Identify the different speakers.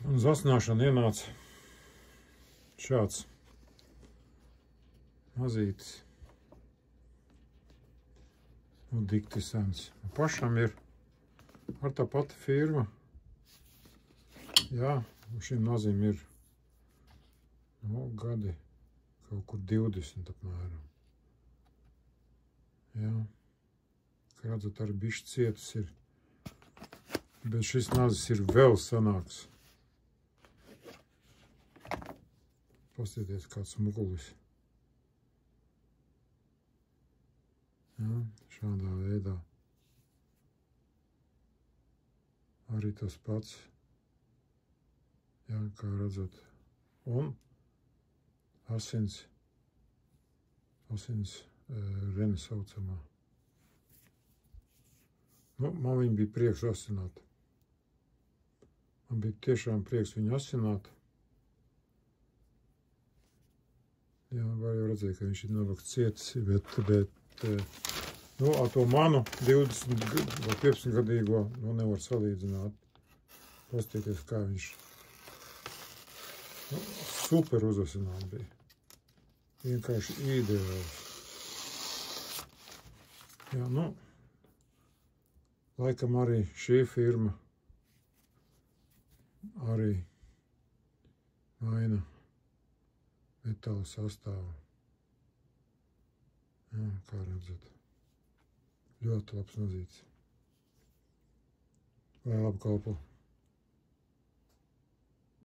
Speaker 1: Un uz asināšanu ienāca šāds mazītis un diktisens. Pašam ir ar tā pati firma. Jā, šim nazim ir gadi kaut kur 20 apmēram. Jā, kā redzat, arī bišķi cietas ir. Bet šis nazis ir vēl sanāks. Paskatieties, kāds mugulis. Jā, šādā veidā. Arī tas pats. Jā, kā redzat. Un asins reni saucamā. Nu, man viņa bija prieks asināt. Man bija tiešām prieks viņu asināt. Jā, var jau redzēt, ka viņš ir novakts cietis, bet nu, ar to manu 20 vai 15 gadīgo, nu, nevar salīdzināt. Paskatieties, kā viņš super uzasināt bija. Vienkārši ideāls. Jā, nu, laikam arī šī firma arī maina metāla sastāvu. Jā, kā redzat. Ļoti labs nazīts. Lai labu kalpo.